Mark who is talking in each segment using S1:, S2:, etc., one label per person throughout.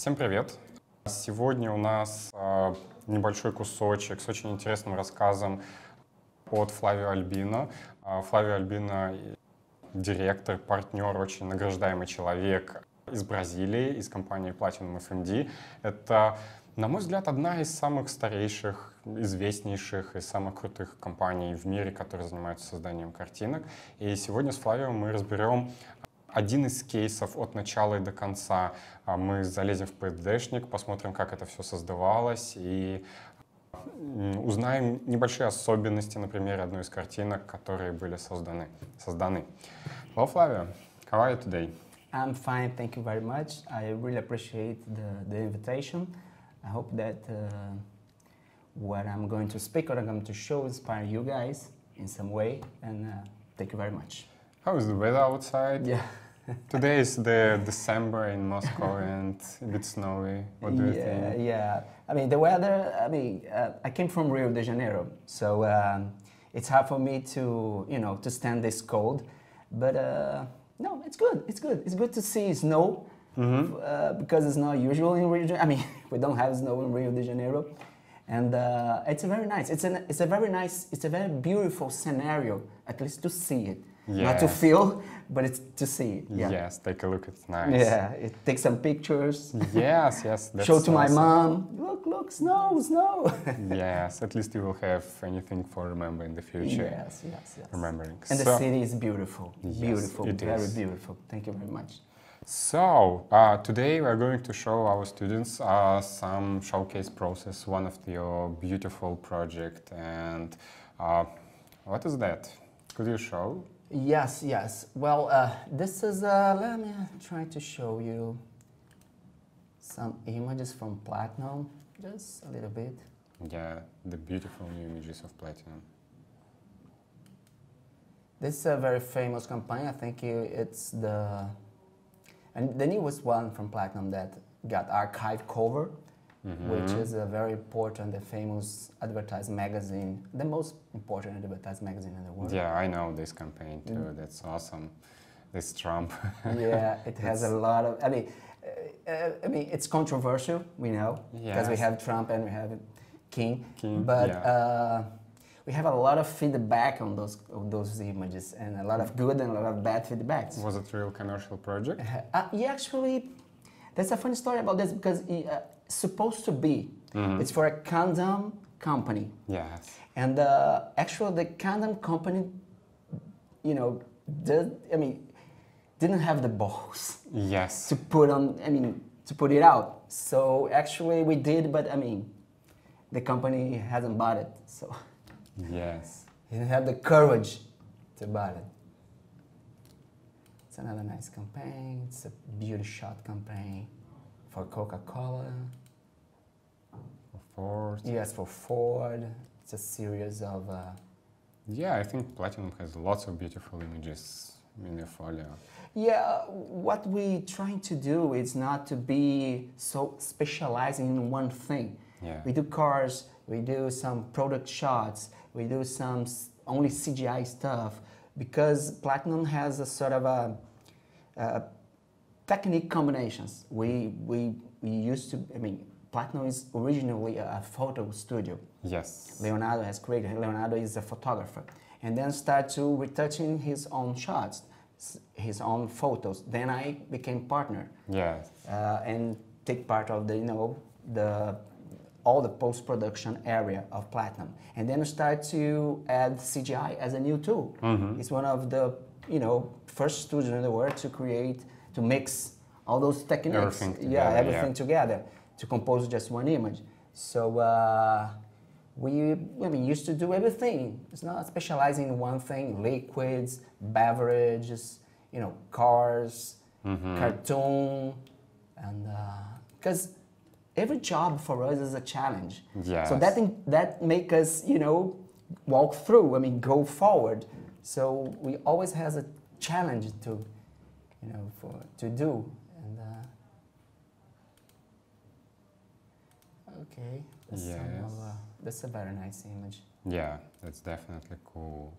S1: Всем привет! Сегодня у нас небольшой кусочек с очень интересным рассказом от Флавио Альбино. Флавио Альбино — директор, партнер, очень награждаемый человек из Бразилии, из компании Platinum FMD. Это, на мой взгляд, одна из самых старейших, известнейших и самых крутых компаний в мире, которые занимаются созданием картинок. И сегодня с Флавио мы разберем один из кейсов от начала и до конца. Мы залезем в PDD-шник, посмотрим, как это все создавалось, и узнаем небольшие особенности на примере одной из картинок, которые были созданы. Hello, Flavio. How are you today?
S2: I'm fine, thank you very much. I really appreciate the invitation. I hope that what I'm going to speak, what I'm going to show, inspire you guys in some way, and thank you very much.
S1: How is the weather outside?
S2: Yeah.
S1: Today is the December in Moscow and a bit snowy. What do you think?
S2: Yeah. I mean, the weather, I came from Rio de Janeiro, so it's hard for me to, to stand this cold. But no, it's good. It's good. It's good to see snow because it's not usual in Rio de Janeiro. I mean, we don't have snow in Rio de Janeiro. And it's very nice. It's a very beautiful scenario, at least to see it.
S1: Yes.
S2: Not to feel, but it's to see it. Yeah.
S1: Yes, take a look. It's nice.
S2: Yeah, take some pictures.
S1: Yes. That's
S2: show to my
S1: awesome.
S2: mom. Look, snow.
S1: Yes, at least you will have anything for remember in the future.
S2: Yes.
S1: Remembering.
S2: And the city is beautiful.
S1: Yes,
S2: beautiful, very
S1: is.
S2: beautiful. Thank you very much.
S1: So, today we are going to show our students some showcase process, one of your beautiful project. And what is that? Could you show?
S2: Yes. Well, this is, let me try to show you some images from Platinum, just a little bit.
S1: Yeah, the beautiful new images of Platinum.
S2: This is a very famous campaign. I think it's the newest one from Platinum that got archive cover, which is a very important and famous advertising magazine, the most important advertising magazine in the world.
S1: Yeah, I know this campaign too. That's awesome. This Trump.
S2: Yeah, it has a lot of. I mean, it's controversial, we know, because we have Trump and we have King. But
S1: yeah.
S2: we have a lot of feedback on those images, and a lot of good and a lot of bad feedbacks.
S1: Was it a real commercial project?
S2: Yeah, actually, there's a funny story about this because it's supposed to be. It's for a condom company.
S1: Yes.
S2: And actually, the condom company, didn't have the balls.
S1: Yes.
S2: To put it out. So actually, we did, but the company hasn't bought it. So.
S1: Yes.
S2: He didn't have the courage to buy it. It's another nice campaign. It's a beauty shot campaign for Coca-Cola.
S1: For Ford.
S2: Yes, for Ford. It's a series of...
S1: Yeah, I think Platinum has lots of beautiful images in their folio.
S2: Yeah, what we're trying to do is not to be so specialized in one thing.
S1: Yeah.
S2: We do cars, we do some product shots, we do some only CGI stuff, because Platinum has a sort of a technique combinations. We used to, Platinum is originally a photo studio.
S1: Yes.
S2: Leonardo has created, Leonardo is a photographer. And then start to retouching his own shots, his own photos. Then I became partner.
S1: Yes.
S2: And take part of all the post-production area of Platinum. And then we start to add CGI as a new tool. It's one of the, first studios in the world to mix all those techniques.
S1: Everything together,
S2: everything together to compose just one image. So we used to do everything. It's not specializing in one thing, liquids, beverages, cars, cartoon, and because every job for us is a challenge.
S1: Yes.
S2: So that make us, walk through, go forward. So we always has a challenge to do. And okay, that's a very nice image.
S1: Yeah, that's definitely cool.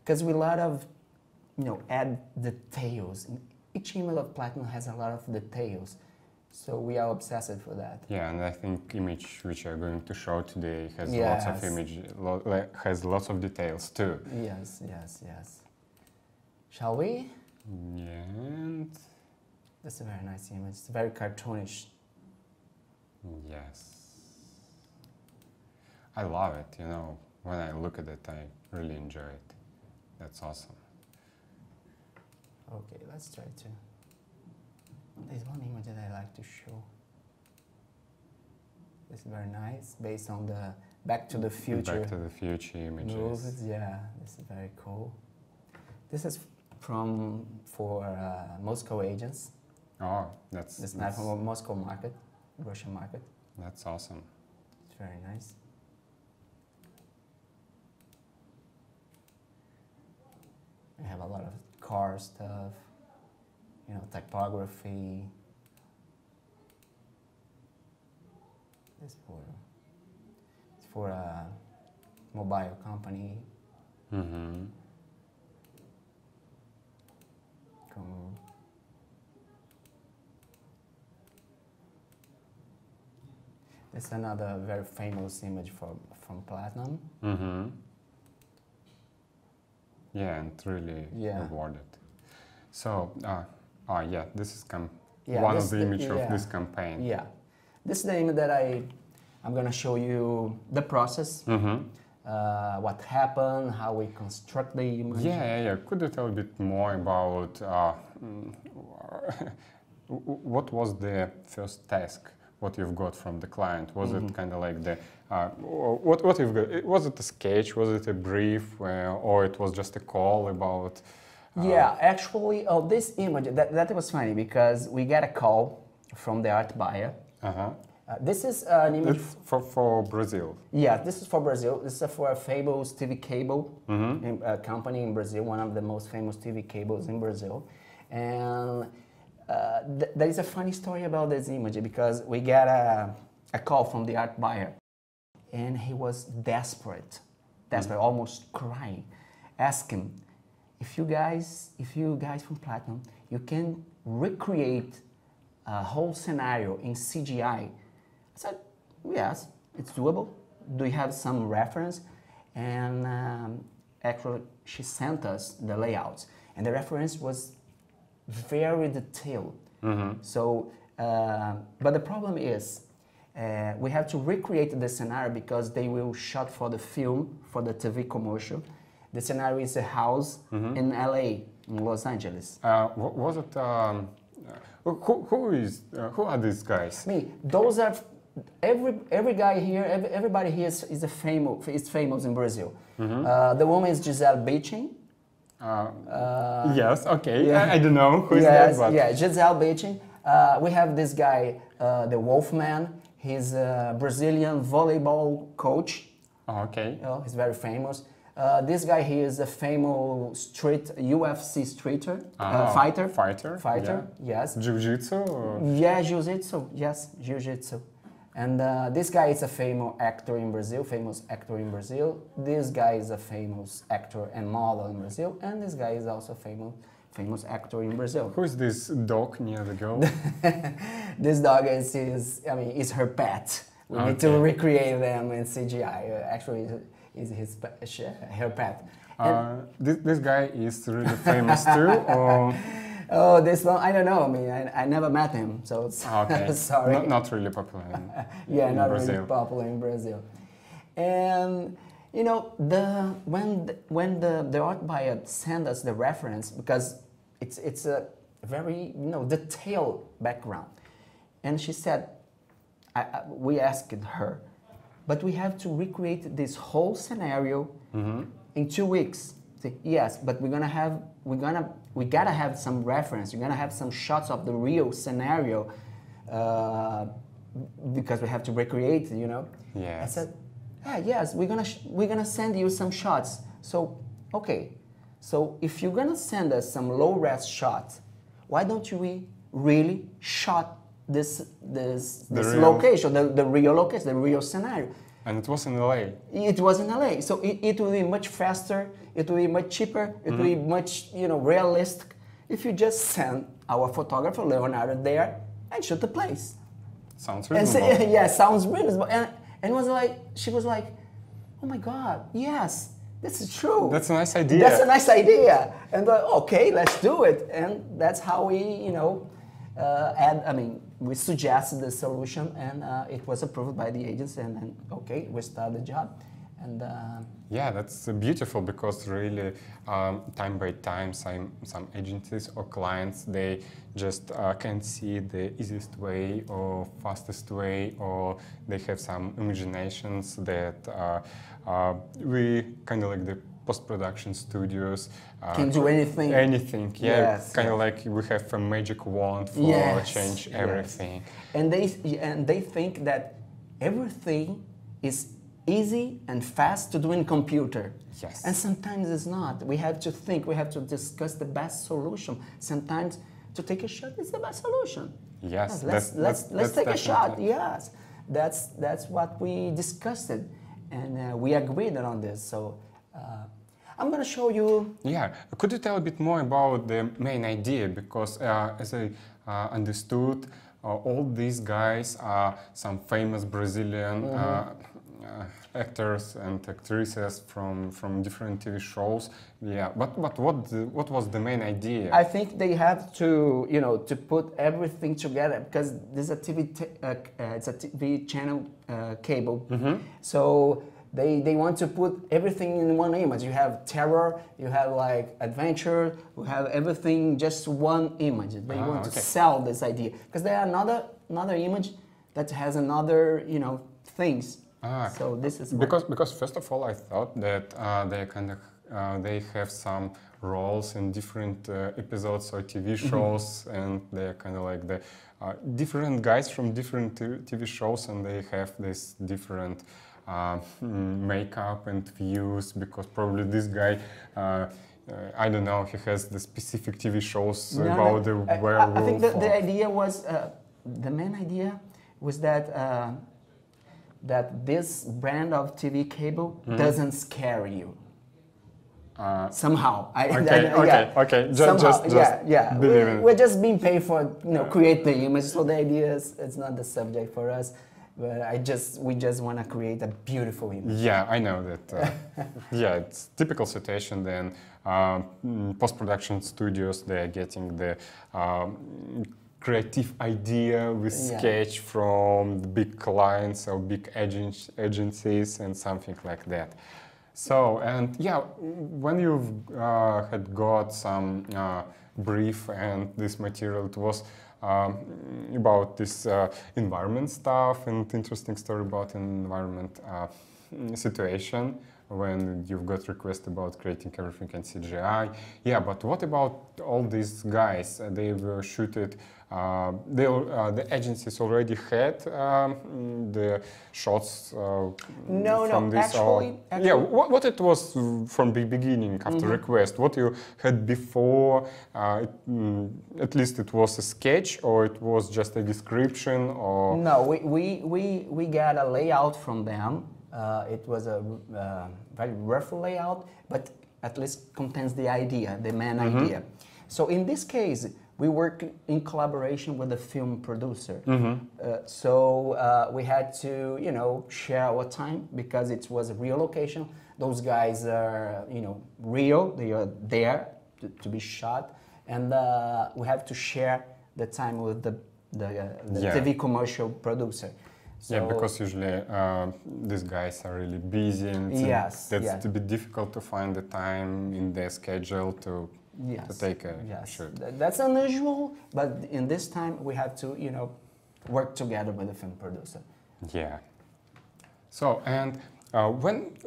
S2: Because we lot of, add details. Each image of Platinum has a lot of details. So we are obsessed for that.
S1: Yeah, and I think image which you're going to show today has
S2: Yes.
S1: lots of has lots of details too.
S2: Yes, yes, yes. Shall we?
S1: Yeah, and
S2: That's a very nice image. It's very cartoonish.
S1: yes. I love it, you know. When I look at it, I really enjoy it. That's awesome.
S2: Okay, let's try to. There's one image that I like to show. This is very nice, based on the Back to the Future.
S1: Back to the Future images.
S2: Movies, yeah, this is very cool. This is for Moscow agents.
S1: Oh, that's
S2: This is from Moscow market, Russian market.
S1: That's awesome.
S2: It's very nice. We have a lot of car stuff, you know, typography. It's for a mobile company.
S1: Mm-hmm.
S2: Cool. This is another very famous image from Platinum.
S1: Mm-hmm. Yeah, and really
S2: Yeah.
S1: rewarded. So, yeah, this is
S2: Yeah,
S1: one
S2: this
S1: of the
S2: the-
S1: image
S2: yeah.
S1: of this campaign.
S2: Yeah, this is the image that I'm gonna show you the process,
S1: Mm-hmm.
S2: what happened, how we construct the image.
S1: Yeah. Could you tell a bit more about what was the first task? What you've got from the client? Was it kind of like the what you've got? Was it a sketch? Was it a brief, or it was just a call about?
S2: Yeah, actually, this image that was funny because we get a call from the art buyer.
S1: Uh-huh.
S2: This is an image.
S1: It's for Brazil.
S2: Yeah, this is for Brazil. This is for a famous TV cable company in Brazil, one of the most famous TV cables in Brazil. And there is a funny story about this image because we got a call from the art buyer, and he was desperate, almost crying, asking if you guys from Platinum, you can recreate a whole scenario in CGI. I said, yes, it's doable. Do you have some reference? And actually, she sent us the layouts, and the reference was very detailed. So, but the problem is, we have to recreate the scenario because they will shot for the film, for the TV commercial. The scenario is a house in LA, in Los Angeles.
S1: Was it? Who are these guys?
S2: Those are every guy here. Everybody here is famous in Brazil. The woman is Gisele Bündchen.
S1: Yes. Okay.
S2: Yeah.
S1: I don't know who is that, but
S2: yeah, Gisele Bündchen. We have this guy, the Wolfman. He's a Brazilian volleyball coach.
S1: Oh, okay.
S2: You know, he's very famous. This guy here is a famous UFC fighter.
S1: Fighter.
S2: Yeah. Yes.
S1: Jiu-jitsu.
S2: Yeah, jiu-jitsu. Yes, jiu-jitsu. And this guy is a famous actor in Brazil. This guy is a famous actor and model in Brazil. And this guy is also famous actor in Brazil.
S1: Who is this dog near the girl?
S2: This dog is her pet. We need to recreate them in CGI. Actually, is her pet.
S1: This guy is really famous too, or?
S2: Oh, this one, I don't know. I never met him, so it's sorry.
S1: Not really popular in
S2: not
S1: Brazil.
S2: really popular in Brazil. And you know, when the art buyer sent us the reference, because it's a very detailed background, and she said, we asked her, but we have to recreate this whole scenario in 2 weeks. Say, yes, but we gotta have some reference. You're gonna have some shots of the real scenario because we have to recreate.
S1: Yes.
S2: I said, yes, we're gonna send you some shots. So okay, so if you're gonna send us some low-res shots, why don't we really shot this location, the real location, the real scenario?
S1: And it was in LA.
S2: It was in LA, so it will be much faster. It will be much cheaper. It will be much realistic if you just send our photographer Leonardo there, and shoot the place.
S1: Sounds
S2: And
S1: reasonable.
S2: say, yeah, sounds reasonable. And was like, she was like, oh my God, yes, this is true.
S1: That's a nice idea.
S2: That's a nice idea. And okay, let's do it. And that's how we, you know, we suggested the solution, and it was approved by the agency, and then, okay, we start the job. And
S1: yeah, that's beautiful, because really, time by time, some agencies or clients, they just can't see the easiest way or fastest way, or they have some imaginations that we kind of like the post-production studios
S2: can do anything.
S1: Anything, yeah.
S2: Yes,
S1: kind of
S2: yes.
S1: like we have a magic wand for
S2: Yes,
S1: change
S2: yes.
S1: everything.
S2: And they think that everything is easy and fast to do in computer.
S1: Yes.
S2: And sometimes it's not. We have to think, we have to discuss the best solution. Sometimes to take a shot is the best solution.
S1: Yes,
S2: Let's take a shot.
S1: definitely.
S2: Yes, that's what we discussed it, and we agreed on this. So I'm gonna show you.
S1: Yeah, could you tell a bit more about the main idea? Because as I understood, all these guys are some famous Brazilian actors and actresses from different TV shows. Yeah, but what was the main idea?
S2: I think they have to, you know, to put everything together, because this is a it's a TV channel cable. So they want to put everything in one image. You have terror, you have like adventure, you have everything just one image. They want to sell this idea, because there are another image that has another, you know, things. So this is
S1: because first of all, I thought that they kind of they have some roles in different episodes or TV shows, and they're kind of like the different guys from different TV shows, and they have this different makeup and views, because probably this guy. I don't know, he has the specific TV shows about the werewolf.
S2: I think the idea was, the main idea was that that this brand of TV cable doesn't scare you. Somehow.
S1: Okay. Just believe in it.
S2: We're just being paid for, you know, create the image. So the idea is, it's not the subject for us. But we just want to create a beautiful image.
S1: Yeah, I know that. Yeah, it's typical situation. Then post-production studios, they are getting the creative idea with sketch from the big clients or big agencies and something like that. So, and yeah, when you've had got some brief and this material, it was about this environment stuff and interesting story about environment situation when you've got request about creating everything in CGI. Yeah, but what about all these guys? They were shooted. The agencies already had the shots from this.
S2: Actually,
S1: yeah, what it was from the beginning after request? What you had before? At least it was a sketch, or it was just a description, or
S2: no? We got a layout from them. It was a very rough layout, but at least contains the idea, the main idea. So in this case, we work in collaboration with the film producer. So we had to, you know, share our time, because it was a real location. Those guys are, you know, real. They are there to be shot, and we have to share the time with the TV commercial producer. So,
S1: yeah, because usually these guys are really busy, and it's a bit difficult to find the time in their schedule to take a shoot.
S2: That's unusual, but in this time we have to, you know, work together with the film producer.
S1: Yeah. So, and when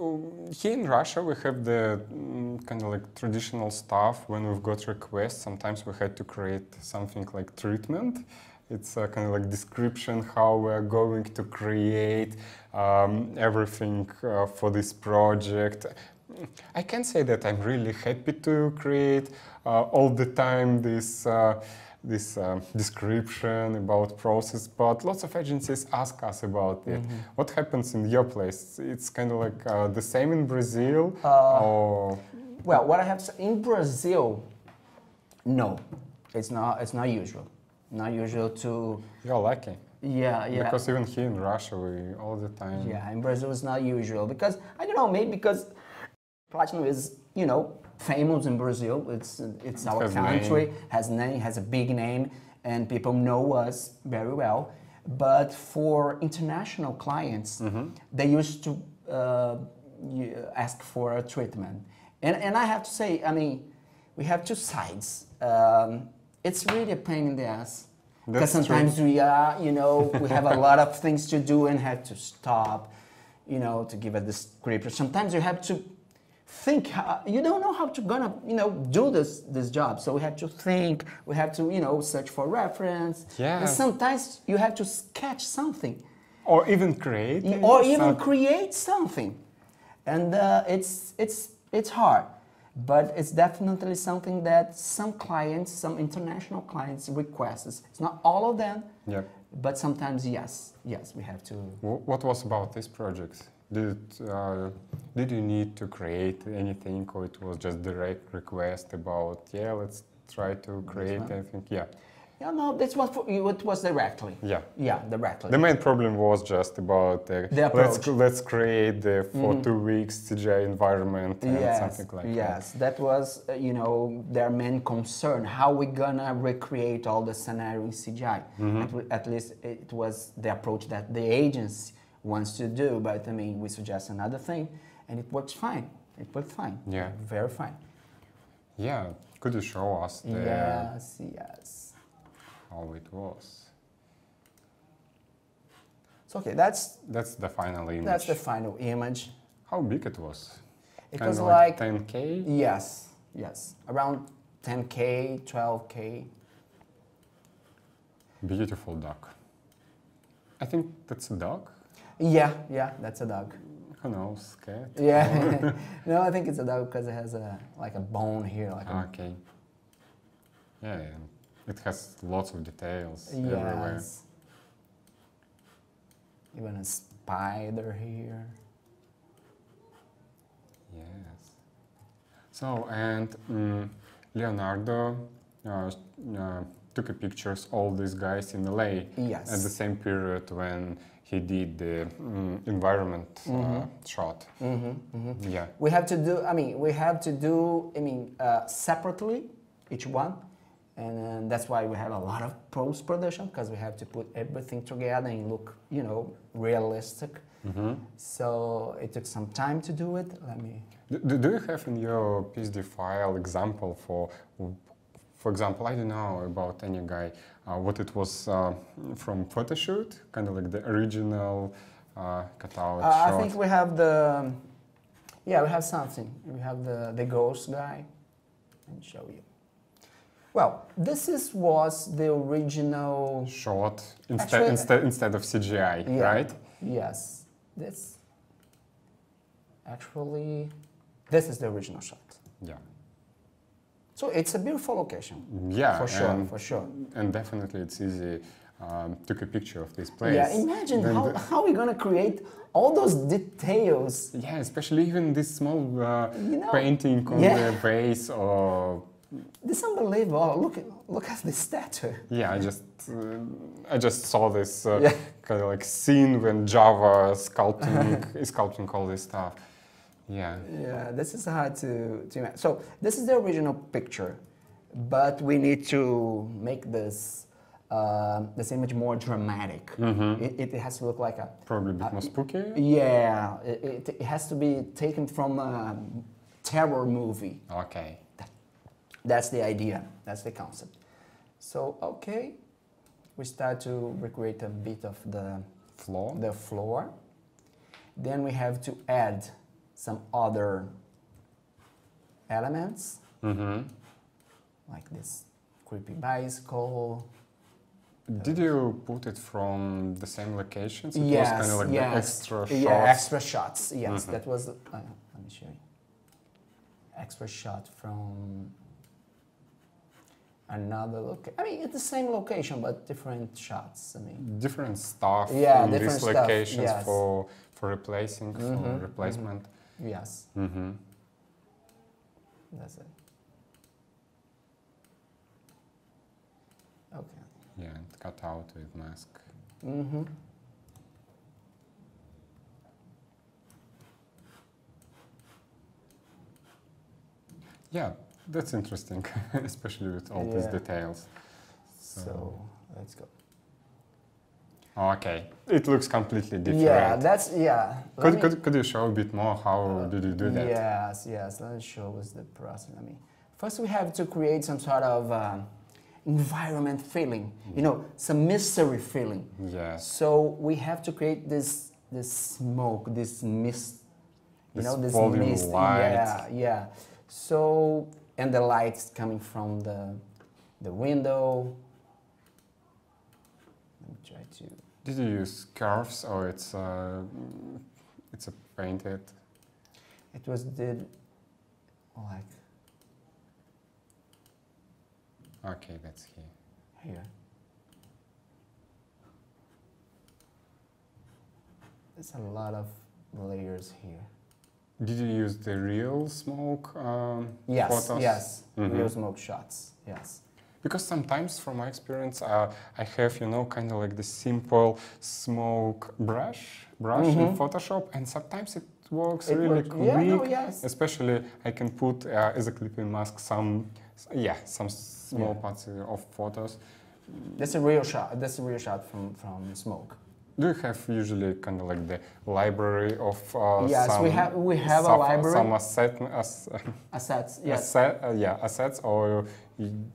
S1: here in Russia we have the kind of like traditional stuff. When we've got requests, sometimes we had to create something like treatment. It's a kind of like description how we're going to create everything for this project. I can say that I'm really happy to create all the time this description about process, but lots of agencies ask us about it. What happens in your place? It's kind of like the same in Brazil? Or?
S2: Well, what I have to say, in Brazil, no, it's not usual. Not usual to.
S1: You're lucky.
S2: Yeah, yeah.
S1: Because even here in Russia, we all the time.
S2: Yeah, in Brazil it's not usual because I don't know, maybe because platinum is, you know, famous in Brazil. It's our country, has name, has a big name, and people know us very well. But for international clients, they used to ask for a treatment, and I have to say, I mean, we have two sides. It's really a pain in the ass. Because sometimes we are, you know, we have a lot of things to do and have to stop, you know, to give a description. Sometimes you have to think, you don't know how to gonna, you know, do this job. So we have to think, we have to, you know, search for reference.
S1: Yeah.
S2: And sometimes you have to sketch something.
S1: Or even create.
S2: Or even create something. And it's hard. But it's definitely something that some clients, some international clients request. It's not all of them, but sometimes yes, we have to.
S1: What was about this project? Did you need to create anything, or it was just direct request about, yeah, let's try to create anything? Yeah.
S2: Yeah, no, this was it was directly.
S1: Yeah.
S2: Yeah, directly.
S1: The main problem was just about
S2: the approach.
S1: Let's create the for 2 weeks CGI environment and something like that.
S2: Yes, that was you know, their main concern. How we gonna recreate all the scenario in CGI? At least it was the approach that the agency wants to do. But I mean, we suggest another thing, and it works fine. It worked fine.
S1: Yeah.
S2: Very fine.
S1: Yeah. Could you show us the
S2: Yes.
S1: how it was?
S2: So okay, that's
S1: the final image.
S2: That's the final image.
S1: How big it was?
S2: It
S1: kind
S2: was
S1: of
S2: like
S1: 10K?
S2: Yes, around 10K, 12K.
S1: Beautiful dog. I think that's a dog.
S2: Yeah, that's a dog.
S1: Who knows, cat?
S2: Yeah, no, I think it's a dog because it has like a bone here, like
S1: okay. Yeah, it has lots of details everywhere.
S2: Yes. Even a spider here.
S1: Yes. So, and Leonardo took pictures all these guys in LA
S2: Yes.
S1: at the same period when he did the environment shot. Yeah.
S2: We have to do, separately, each one. And that's why we have a lot of post-production, because we have to put everything together and look, you know, realistic. So it took some time to do it. Let me...
S1: Do you have in your PSD file example for example, I don't know about any guy, what it was from photo shoot, kind of like the original cutout shot?
S2: I think we have the... Yeah, we have something. We have the ghost guy. Let me show you. Well, this was the original
S1: shot instead of CGI, right?
S2: Yes. This is the original shot.
S1: Yeah.
S2: So it's a beautiful location.
S1: Yeah,
S2: for sure.
S1: And definitely it's easy. Took a picture of this place.
S2: Yeah, imagine how we're gonna create all those details.
S1: Yeah, especially even this small painting on the vase or.
S2: This is unbelievable. Oh, look at this statue.
S1: Yeah, I just saw this kind of like scene when Java is sculpting all this stuff. Yeah.
S2: Yeah, this is hard to imagine. So this is the original picture, but we need to make this image more dramatic. It has to look like a...
S1: Probably a bit more spooky?
S2: Yeah, it has to be taken from a terror movie.
S1: Okay.
S2: That's the idea, that's the concept. So, okay, we start to recreate a bit of the floor. Then we have to add some other elements, like this creepy bicycle.
S1: Did you put it from the same locations? It
S2: Yes,
S1: was kind of like the extra shots?
S2: Yeah, extra shots, yes. That was, let me show you. Extra shot from another location. I mean, it's the same location, but different shots. I mean,
S1: different stuff
S2: in
S1: these locations
S2: yes.
S1: for replacing, for replacement.
S2: Yes. That's it. Okay.
S1: Yeah. cut out with mask.
S2: Mm-hmm.
S1: Yeah, that's interesting, especially with all these details.
S2: So let's go.
S1: Okay, it looks completely different.
S2: Yeah, that's
S1: Could you show a bit more? How did you do that?
S2: Yes. Let me show us the process. First we have to create some sort of environment feeling. You know, some mystery feeling.
S1: Yes.
S2: So we have to create this smoke, this mist. You know, this
S1: volume
S2: mist.
S1: light.
S2: Yeah. So and the lights coming from the window. Let me try to.
S1: Did you use curves or it's a painted?
S2: It was did like.
S1: Okay, that's
S2: Here. There's a lot of layers here.
S1: Did you use the real smoke
S2: Yes,
S1: photos?
S2: yes.
S1: Mm-hmm.
S2: Real smoke shots, yes.
S1: Because sometimes, from my experience, I have, kind of like the simple smoke brush in Photoshop, and sometimes it works really quick.
S2: Yeah, no, yes.
S1: Especially, I can put as a clipping mask some small parts of photos.
S2: That's a real shot. That's a real shot from smoke.
S1: Do you have usually kind of like the library of
S2: yes,
S1: some
S2: we have a library.
S1: Some
S2: Assets, yes.
S1: Assets, or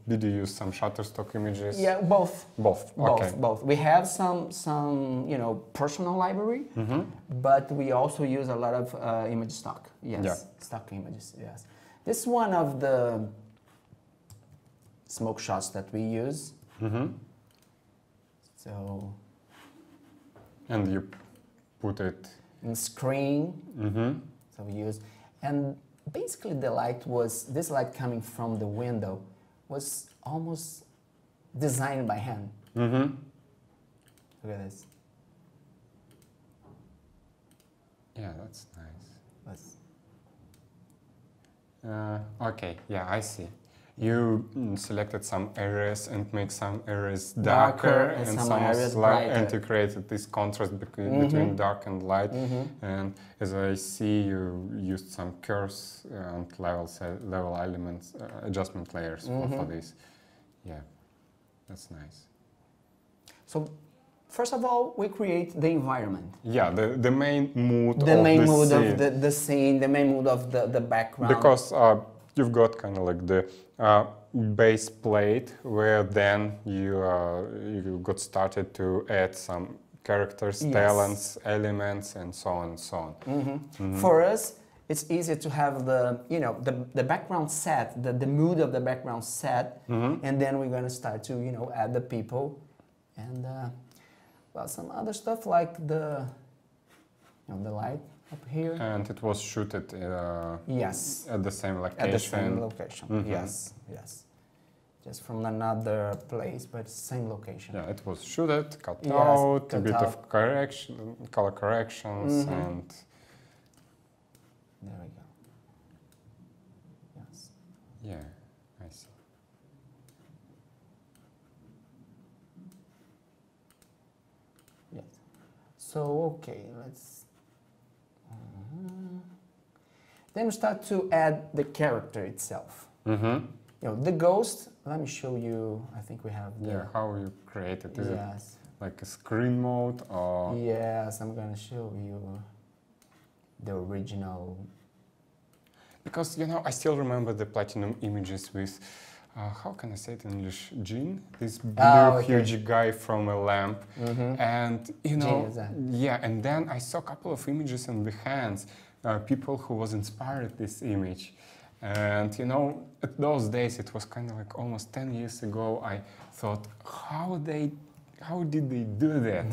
S1: did you use some Shutterstock images?
S2: Yeah, both.
S1: Okay.
S2: Both. We have some personal library, but we also use a lot of image stock. Yes,
S1: yeah.
S2: Stock images. Yes, this is one of the smoke shots that we use. So.
S1: And you put it
S2: in screen. So we use, and basically the light was, this light coming from the window was almost designed by hand. Look at this.
S1: Yeah, that's nice. Okay, yeah, I see. You selected some areas and make some areas darker and some areas light, and you created this contrast between dark and light. And as I see, you used some curves and level elements, adjustment layers for this. Yeah, that's nice.
S2: So, first of all, we create the environment.
S1: Yeah, the main mood
S2: the
S1: of
S2: main
S1: the
S2: mood
S1: scene.
S2: of the scene, the main mood of the background.
S1: Because you've got kind of like the base plate where then you got started to add some characters, talents, elements, and so on and so on.
S2: For us, it's easier to have the background set, the mood of the background set, and then we're gonna start to add the people, and well, some other stuff like the light up here.
S1: And it was shooted
S2: yes,
S1: at the same location.
S2: At the same location. Yes. Just from another place, but same location.
S1: Yeah, it was shooted, cut out, a bit of color corrections, and
S2: there we go. Yes.
S1: Yeah, I see.
S2: Yes. So okay, let's. Then we start to add the character itself. The ghost. Let me show you. I think we have.
S1: How you create it? Is it like a screen mode or?
S2: Yes, I'm gonna show you the original.
S1: Because I still remember the platinum images with, how can I say it in English? Jean, this blue huge guy from a lamp, and and then I saw a couple of images in the hands. People who was inspired this image, and at those days it was kind of like almost 10 years ago. I thought, how did they do that?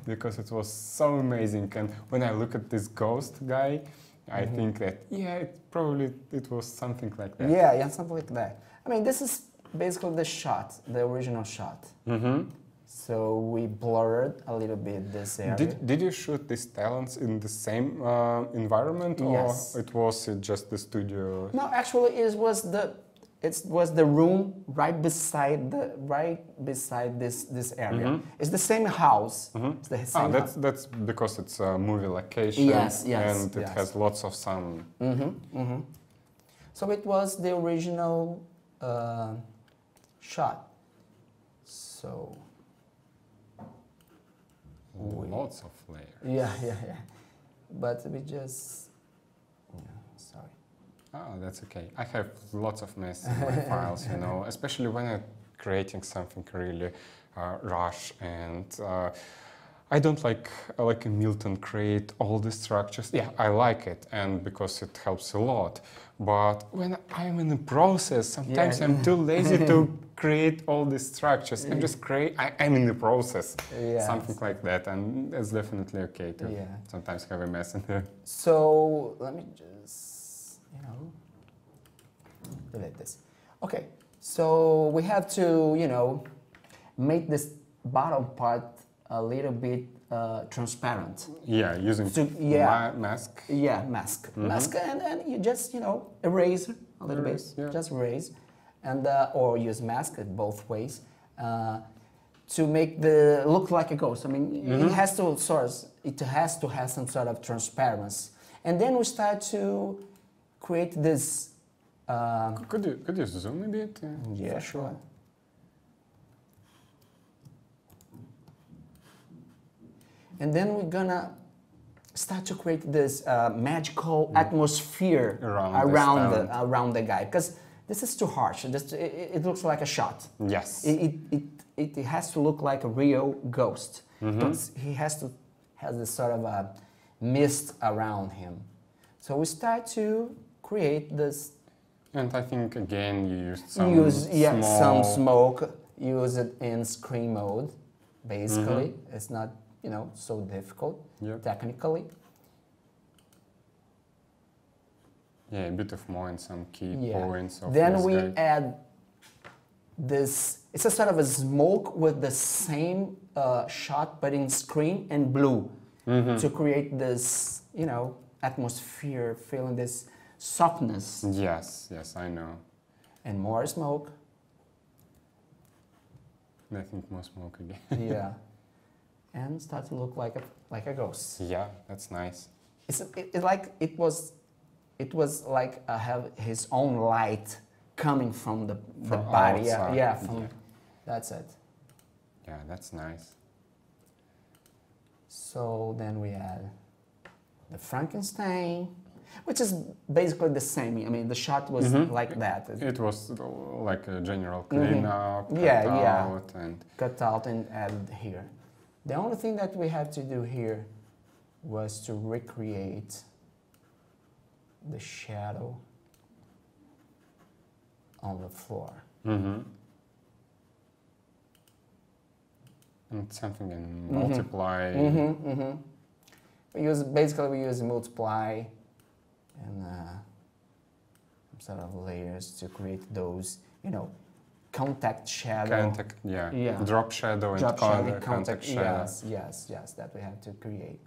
S1: Because it was so amazing. And when I look at this ghost guy, I think that it was something like that.
S2: Yeah, something like that. I mean, this is basically the shot, the original shot. So we blurred a little bit this area.
S1: Did you shoot these talents in the same environment, or it was just the studio?
S2: No, actually, it was it was the room right beside this area. It's the same house. It's the same house.
S1: That's because it's a movie location.
S2: Yes,
S1: and it has lots of sun.
S2: So it was the original shot. So
S1: Lots of layers.
S2: yeah. But we just sorry.
S1: Oh, that's okay. I have lots of mess in my files, you know, especially when I'm creating something really rush, and I don't like a Milton create all the structures. Yeah, I like it, and because it helps a lot. But when I'm in the process, sometimes I'm too lazy to create all these structures. I'm just I'm in the process, something like that, and it's definitely okay to sometimes have a mess in there.
S2: So let me just, delete this. Okay, so we have to, make this bottom part a little bit transparent.
S1: Yeah, using mask.
S2: Yeah, mask. Mask, and you just, erase a little bit.
S1: Yeah.
S2: Just erase. And, or use mask both ways to make the look like a ghost. I mean, it has to have some sort of transparency. And then we start to create this.
S1: Could you zoom a bit?
S2: Yeah, sure. And then we're gonna start to create this magical atmosphere around the guy, because this is too harsh. It looks like a shot.
S1: Yes.
S2: It has to look like a real ghost. He has to have this sort of a mist around him. So we start to create this.
S1: And I think again you used some
S2: smoke. Use it in screen mode. Basically, it's not so difficult technically.
S1: Yeah, a bit of more and some key points. Of
S2: then
S1: this
S2: we
S1: guy.
S2: add this. It's a sort of a smoke with the same shot, but in screen and blue, to create this, atmosphere, feeling this softness.
S1: Yes, I know.
S2: And more smoke.
S1: I think more smoke again.
S2: Yeah, and start to look like a ghost.
S1: Yeah, that's nice.
S2: It was like have his own light coming from the body.
S1: Outside.
S2: That's it.
S1: Yeah, that's nice.
S2: So then we add the Frankenstein, which is basically the same. I mean, the shot was like that.
S1: It was like a general cleanup,
S2: cut out and added here. The only thing that we had to do here was to recreate the shadow on the floor.
S1: And something in multiply.
S2: We use multiply and some sort of layers to create those, contact shadow.
S1: Drop shadow and contact shadow.
S2: Yes, that we have to create.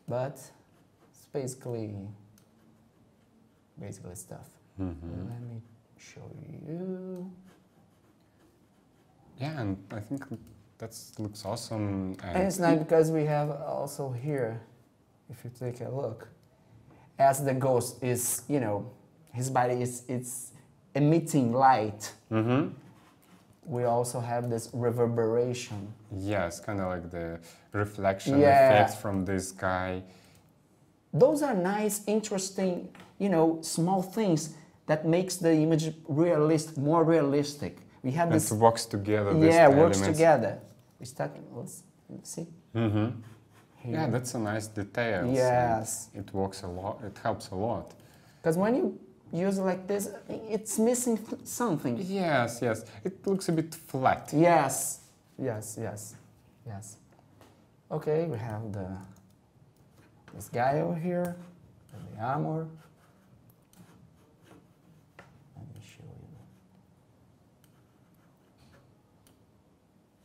S2: But it's basically stuff. Let me show you.
S1: Yeah, and I think that looks awesome.
S2: And it's nice because we have also here, if you take a look, as the ghost is, his body it's emitting light. We also have this reverberation.
S1: Yes, kind of like the reflection effects from this guy.
S2: Those are nice, interesting, small things that makes the image more realistic. We have
S1: and
S2: this.
S1: It works together.
S2: Works together. We start. Let's see.
S1: Yeah, that's a nice detail.
S2: Yes.
S1: It works a lot. It helps a lot.
S2: Because when you use it like this, it's missing something.
S1: Yes. It looks a bit flat.
S2: Yes. Okay, we have this guy over here, the armor. Let me show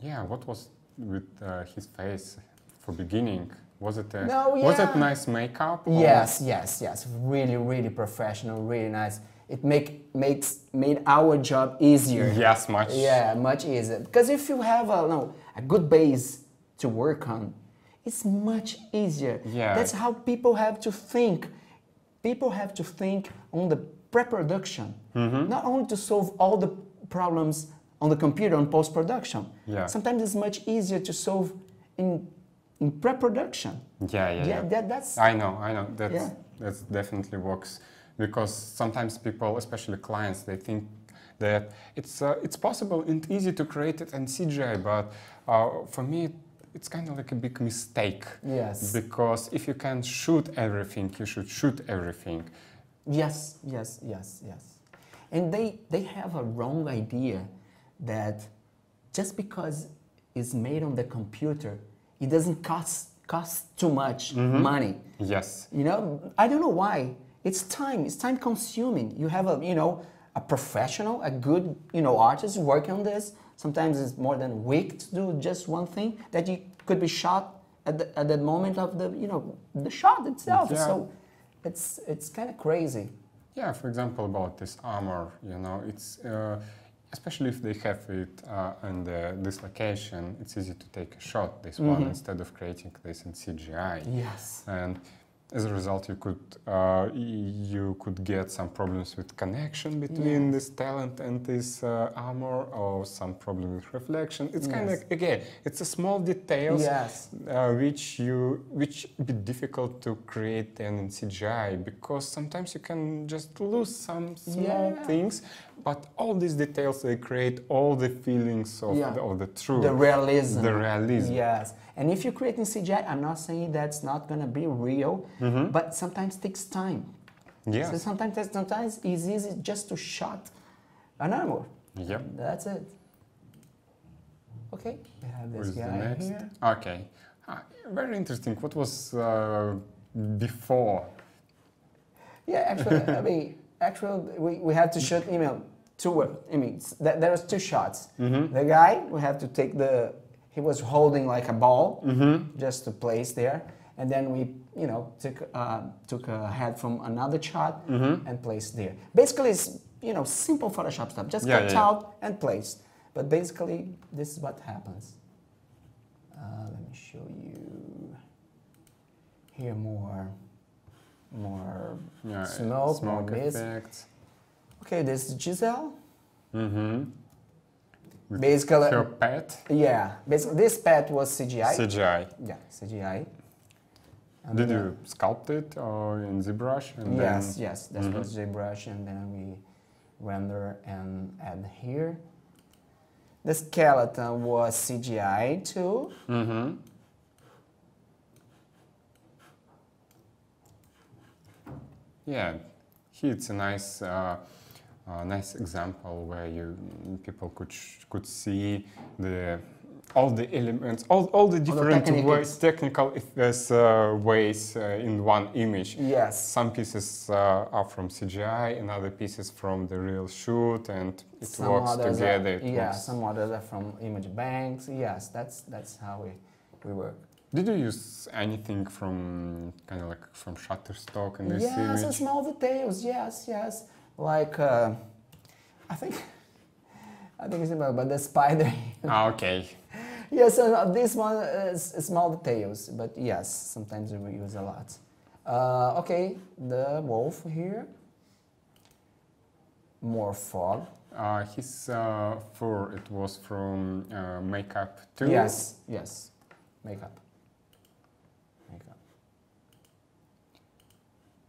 S2: you.
S1: Yeah, what was with his face for beginning? Was it
S2: No,
S1: was it nice makeup?
S2: Yes. Really, really professional, really nice. it made our job easier.
S1: Yes, much.
S2: Yeah, much easier. Because if you have a good base to work on, it's much easier.
S1: Yeah.
S2: That's how people have to think. People have to think on the pre-production, not only to solve all the problems on the computer on post-production.
S1: Yeah.
S2: Sometimes it's much easier to solve in pre-production.
S1: Yeah.
S2: That's.
S1: I know. That definitely works, because sometimes people, especially clients, they think that it's possible and easy to create it in CGI, but for me, it's kind of like a big mistake.
S2: Yes.
S1: Because if you can shoot everything, you should shoot everything.
S2: Yes. And they have a wrong idea that just because it's made on the computer, it doesn't cost too much money.
S1: Yes.
S2: You know, I don't know why. It's time consuming. You have a professional, a good, artist working on this. Sometimes it's more than a week to do just one thing that you could be shot at the moment of the shot itself.
S1: Yeah.
S2: So it's kind of crazy.
S1: Yeah, for example, about this armor, it's especially if they have it on this location, it's easy to take a shot, this one, instead of creating this in CGI.
S2: Yes.
S1: And as a result, you could get some problems with connection between this talent and this armor, or some problem with reflection. It's kind of, again, it's a small details which be difficult to create then in CGI, because sometimes you can just lose some small things, but all these details, they create all the feelings of the truth.
S2: The realism.
S1: The realism.
S2: Yes. And if you create in CGI, I'm not saying that's not going to be real, but sometimes it takes time.
S1: Yeah.
S2: So sometimes it's easy just to shot an armor.
S1: Yep.
S2: That's it. Okay, we have this
S1: Who's the
S2: guy
S1: next?
S2: here.
S1: Okay. Very interesting. What was before?
S2: Yeah, actually, we had to shoot, there was two shots. The guy, we have to take he was holding like a ball just to place there. And then we, took a head from another shot and placed there. Basically, it's, simple Photoshop stuff. Just cut out and place. But basically, this is what happens. Let me show you here more smoke, more mist.
S1: effects.
S2: Okay, this is Giselle.
S1: With
S2: Basically,
S1: her pet.
S2: yeah. Basically, this pet was CGI.
S1: CGI.
S2: Yeah, CGI. And
S1: Did you sculpt it or in ZBrush? And
S2: yes, that was ZBrush, and then we render and add here. The skeleton was CGI too.
S1: Yeah, here it's a nice, nice example where people could see all the elements, all the different technical ways in one image.
S2: Yes.
S1: Some pieces are from CGI, and other pieces from the real shoot, and it works together.
S2: Some others are from image banks. Yes, that's how we work.
S1: Did you use anything from kind of like from Shutterstock in this image?
S2: Yes, small details. Yes. Like I think it's about the spider.
S1: Okay.
S2: Yes, this one is small details, but yes, sometimes we use a lot. Okay, the wolf here. More fog.
S1: His fur, it was from makeup too?
S2: Yes, makeup.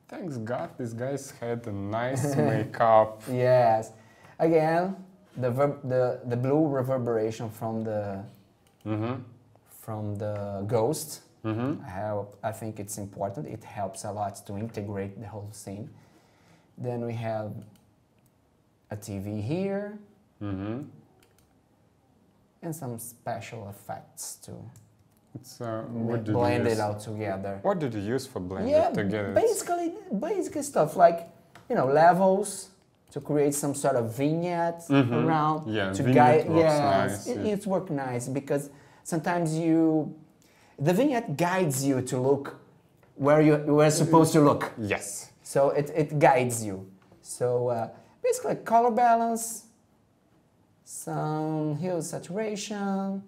S1: Thanks God, these guys had a nice makeup.
S2: Yes. Again, the blue reverberation from the ghost. I think it's important. It helps a lot to integrate the whole scene. Then we have a TV here. And some special effects too.
S1: It's
S2: blend it all together.
S1: What did you use for blending it together?
S2: Basically stuff like, levels to create some sort of vignette around.
S1: Yeah,
S2: to
S1: vignette
S2: guide.
S1: Works nice.
S2: It works nice because sometimes the vignette guides you to look where you were supposed to look.
S1: Yes.
S2: So it guides you. So basically color balance, some hue saturation,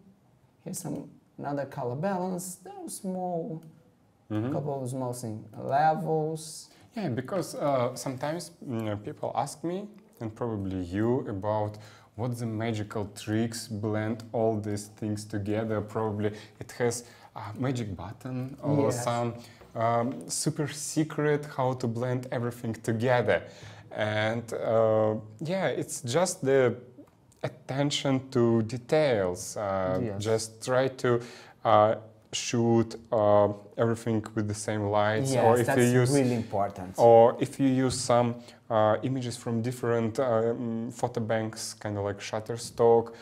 S2: here's some another color balance, those small, couple of small things, levels.
S1: Yeah, because sometimes people ask me, and probably you, about what's the magical tricks, blend all these things together. Probably it has a magic button or
S2: Yes.
S1: some super secret how to blend everything together. And yeah, it's just the attention to details.
S2: Yes.
S1: Just try to shoot everything with the same lights,
S2: Yes,
S1: or if
S2: that's
S1: you use
S2: really important.
S1: or if you use some images from different photo banks, kind of like Shutterstock,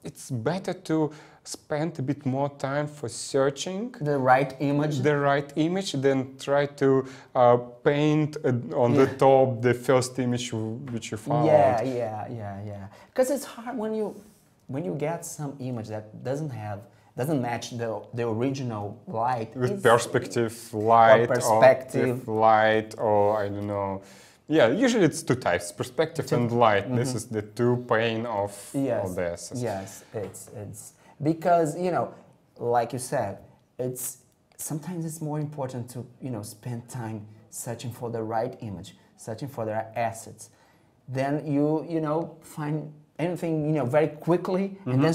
S1: it's better to spend a bit more time for searching
S2: The right image.
S1: the right image than try to paint on the top the first image which you found.
S2: Yeah. Because it's hard when you get some image that doesn't match the original light.
S1: With perspective light
S2: perspective.
S1: or with light, or I don't know. Yeah, usually it's two types, perspective and light. This is the two pane of this.
S2: Yes, it's because like you said, sometimes it's more important to spend time searching for the right image, searching for the assets. Then you find anything very quickly, and then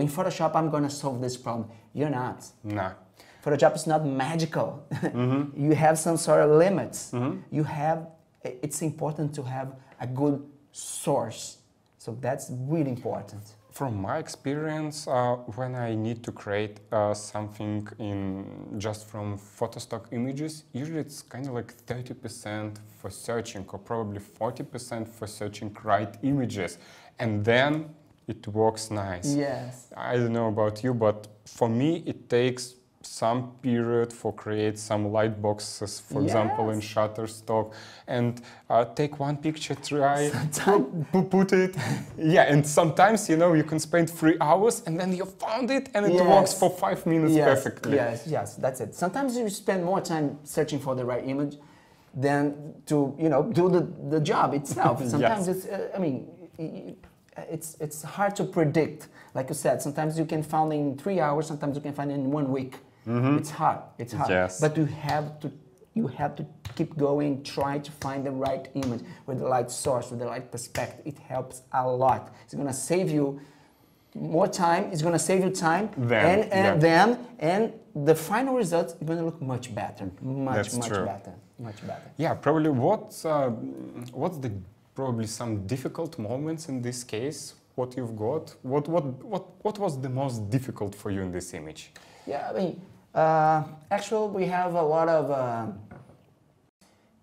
S2: in Photoshop I'm gonna solve this problem. You're not.
S1: No.
S2: Photoshop is not magical. You have some sort of limits. It's important to have a good source. So that's really important.
S1: From my experience, when I need to create something just from photostock images, usually it's kind of like 30% for searching, or probably 40% for searching right images, and then it works nice.
S2: Yes.
S1: I don't know about you, but for me it takes some period for create some light boxes, for example, in Shutterstock, and take one picture, try, put it. Yeah, and sometimes, you can spend 3 hours and then you found it and it works for 5 minutes perfectly.
S2: Yes, that's it. Sometimes you spend more time searching for the right image than to, do the job itself. Sometimes it's hard to predict. Like you said, sometimes you can find in 3 hours, sometimes you can find in 1 week. It's hard.
S1: Yes.
S2: But you have to keep going, try to find the right image with the right source, with the right perspective. It helps a lot. It's gonna save you more time. It's gonna save you time, and the final result is gonna look much better, much better.
S1: Yeah, probably. What's the probably some difficult moments in this case? What you've got? What was the most difficult for you in this image?
S2: Yeah, actually, we have a lot of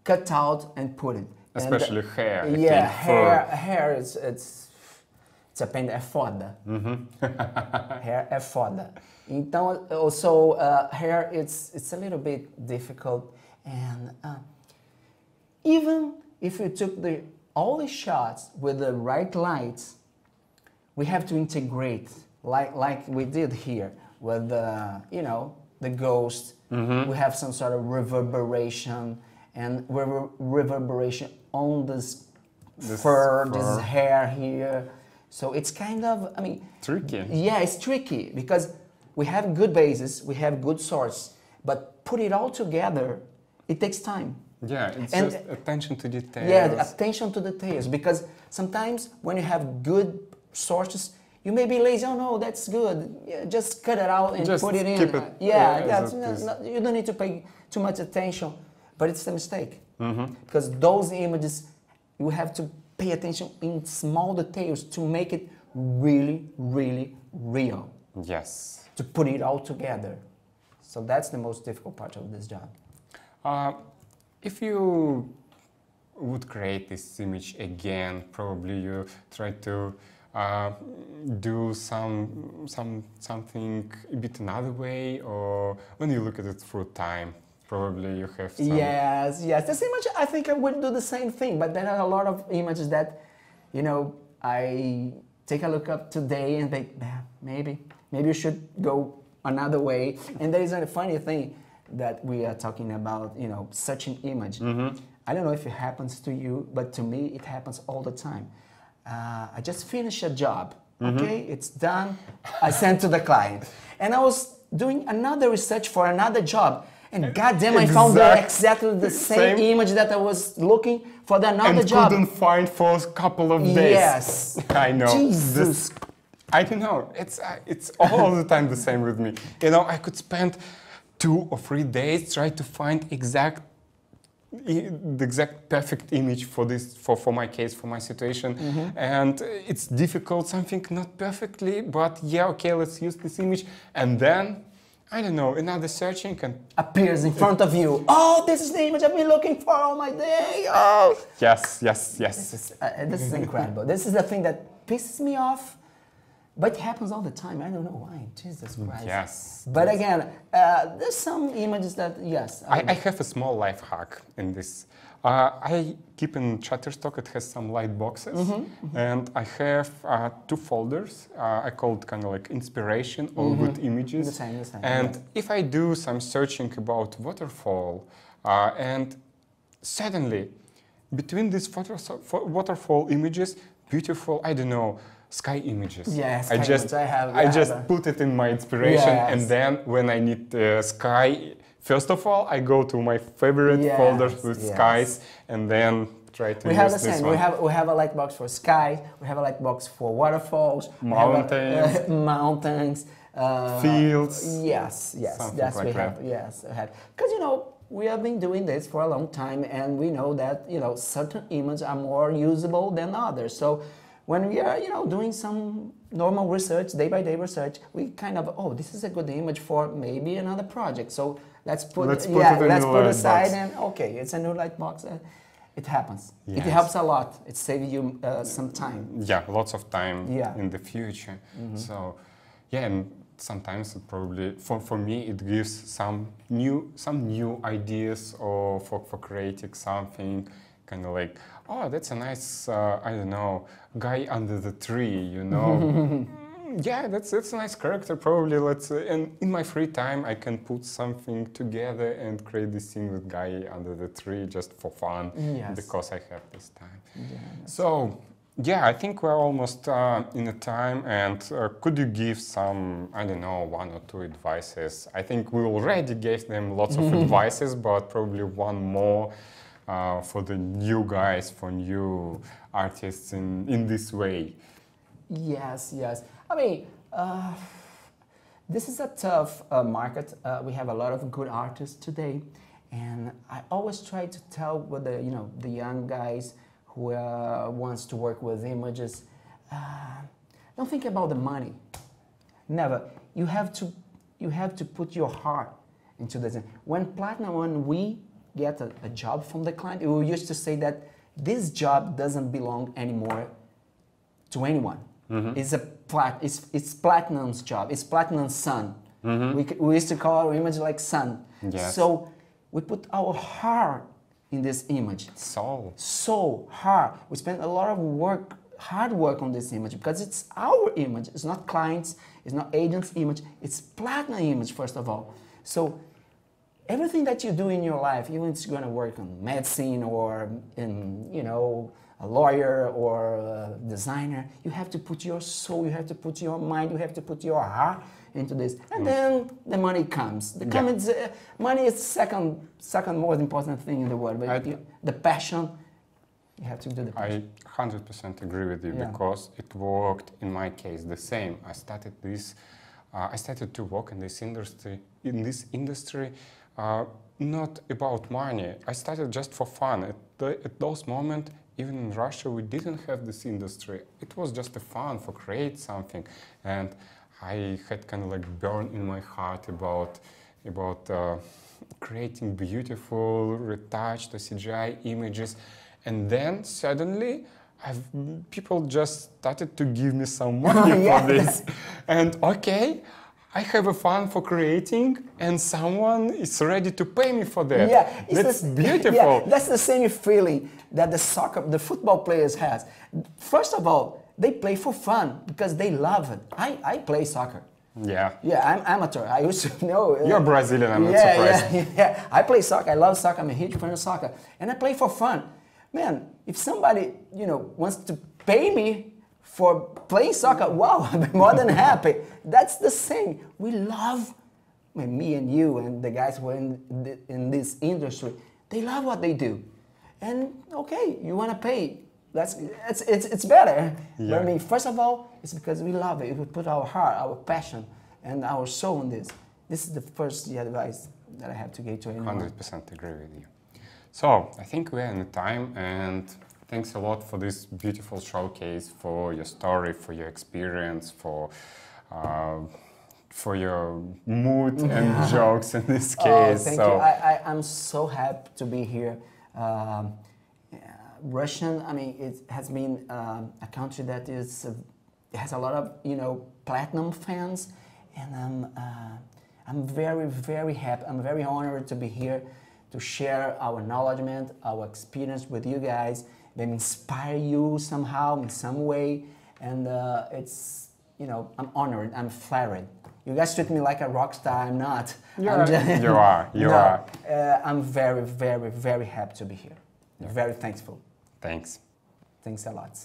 S2: cut out and put it.
S1: Especially hair.
S2: Yeah, hair it's a pain, é foda. Hair é foda. Então, also hair it's a little bit difficult, and even if you took all the shots with the right lights, we have to integrate like we did here with the ghost. We have some sort of reverberation and reverberation on this fur, this hair here. So it's kind of,
S1: tricky.
S2: Yeah, it's tricky because we have good bases, we have good source, but put it all together, it takes time.
S1: Yeah, it's just attention to details.
S2: Yeah, attention to details, because sometimes when you have good sources, you may be lazy. Oh no, that's good. Yeah, just cut it out and
S1: just
S2: put it in.
S1: Keep it,
S2: You don't need to pay too much attention, but it's a mistake because those images you have to pay attention in small details to make it really, really real.
S1: Yes.
S2: To put it all together. So that's the most difficult part of this job.
S1: If you would create this image again, probably you try to do something a bit another way, or when you look at it through time, probably you have some...
S2: Yes. This image, I think I would do the same thing, but there are a lot of images that, I take a look up today and think, maybe you should go another way. And there is a funny thing that we are talking about, searching image. I don't know if it happens to you, but to me, it happens all the time. I just finished a job, okay? It's done. I sent to the client. And I was doing another research for another job. And goddamn, I found exactly the same image that I was looking for the another job.
S1: And couldn't find for a couple of days.
S2: Yes.
S1: I know.
S2: Jesus.
S1: I don't know. It's all the time the same with me. You know, I could spend 2 or 3 days trying to find the exact perfect image for this, for my case, for my situation. And it's difficult, something not perfectly, but yeah, okay, let's use this image. And then, I don't know, another searching and
S2: appears in front of you. Oh, this is the image I've been looking for all my day. Oh,
S1: yes.
S2: This is incredible. This is the thing that pisses me off, but it happens all the time. I don't know why. Jesus Christ.
S1: Yes.
S2: But again, there's some images that, yes.
S1: I have a small life hack in this. I keep in Shutterstock, it has some light boxes, and I have 2 folders. I call it kind of like inspiration or good images.
S2: The same,
S1: and if I do some searching about waterfall, and suddenly between these waterfall images, beautiful, I don't know, sky images.
S2: Yes,
S1: I just put it in my inspiration, and then when I need sky, first of all, I go to my favorite folders with skies, and then try to use this
S2: same.
S1: one.
S2: We have a light box for skies. We have a light box for waterfalls,
S1: mountains,
S2: mountains,
S1: fields.
S2: Yes,
S1: like
S2: we have. Yes, because you know we have been doing this for a long time, and we know that certain images are more usable than others. So when we are, doing some normal research, day-by-day research, we kind of, this is a good image for maybe another project. So let's put it aside, and okay, it's a new light box. It happens. Yes. It helps a lot. It saves you some time.
S1: Yeah, lots of time in the future. So, yeah, and sometimes it probably, for me, it gives some new ideas or for creating something. Kind of like, oh, that's a nice, I don't know, guy under the tree, Yeah, that's a nice character, probably. And in my free time, I can put something together and create this thing with guy under the tree just for fun, because I have this time. Yeah, so, yeah, I think we're almost in a time, and could you give some, I don't know, 1 or 2 advices? I think we already gave them lots of advices, but probably one more. For the new guys, for new artists in this way. Yes.
S2: I mean, this is a tough market. We have a lot of good artists today, and I always try to tell with the young guys who wants to work with images, don't think about the money. Never. You have to put your heart into this. When we get a job from the client, we used to say that this job doesn't belong anymore to anyone. It's Platinum's job. It's Platinum's son. We used to call our image like son.
S1: Yes.
S2: So we put our heart in this image. So hard. We spent a lot of hard work on this image because it's our image. It's not clients. It's not agents' image. It's Platinum image first of all. So everything that you do in your life, even if it's going to work on medicine or in, a lawyer or a designer, you have to put your soul, you have to put your mind, you have to put your heart into this. And then the money comes. Money is second most important thing in the world. But the passion, you have to do the passion.
S1: I 100% agree with you because it worked in my case the same. I started to work in this industry. Not about money. I started just for fun. At those moments, even in Russia, we didn't have this industry. It was just a fun for create something, and I had kind of like burn in my heart about creating beautiful, retouched CGI images, and then suddenly people just started to give me some money for this, and okay. I have a fun for creating, and someone is ready to pay me for that.
S2: Yeah,
S1: that's beautiful.
S2: Yeah, that's the same feeling that the football players has. First of all, they play for fun because they love it. I play soccer.
S1: Yeah.
S2: Yeah, I'm amateur. I used to know.
S1: You're Brazilian, I'm not surprised.
S2: Yeah. I play soccer. I love soccer. I'm a huge fan of soccer. And I play for fun. Man, if somebody, wants to pay me for playing soccer, wow, I'd be more than happy. That's the thing. We love, me and you and the guys who are in this industry, they love what they do. And okay, you want to pay. It's better.
S1: Yeah.
S2: But first of all, it's because we love it. We put our heart, our passion, and our soul in this. This is the first advice that I have to give to anyone.
S1: 100% agree with you. So, I think we're in time, and thanks a lot for this beautiful showcase, for your story, for your experience, for your mood and jokes in this case.
S2: Thank you. I'm so happy to be here. Russian, it has been a country that has a lot of platinum fans, and I'm very, very happy. I'm very honored to be here to share our knowledge, our experience with you guys, maybe inspire you somehow in some way, and I'm honored. I'm flattered. You guys treat me like a rock star. I'm not.
S1: You are.
S2: I'm very, very, very happy to be here.
S1: Yeah.
S2: Very thankful.
S1: Thanks.
S2: Thanks a lot.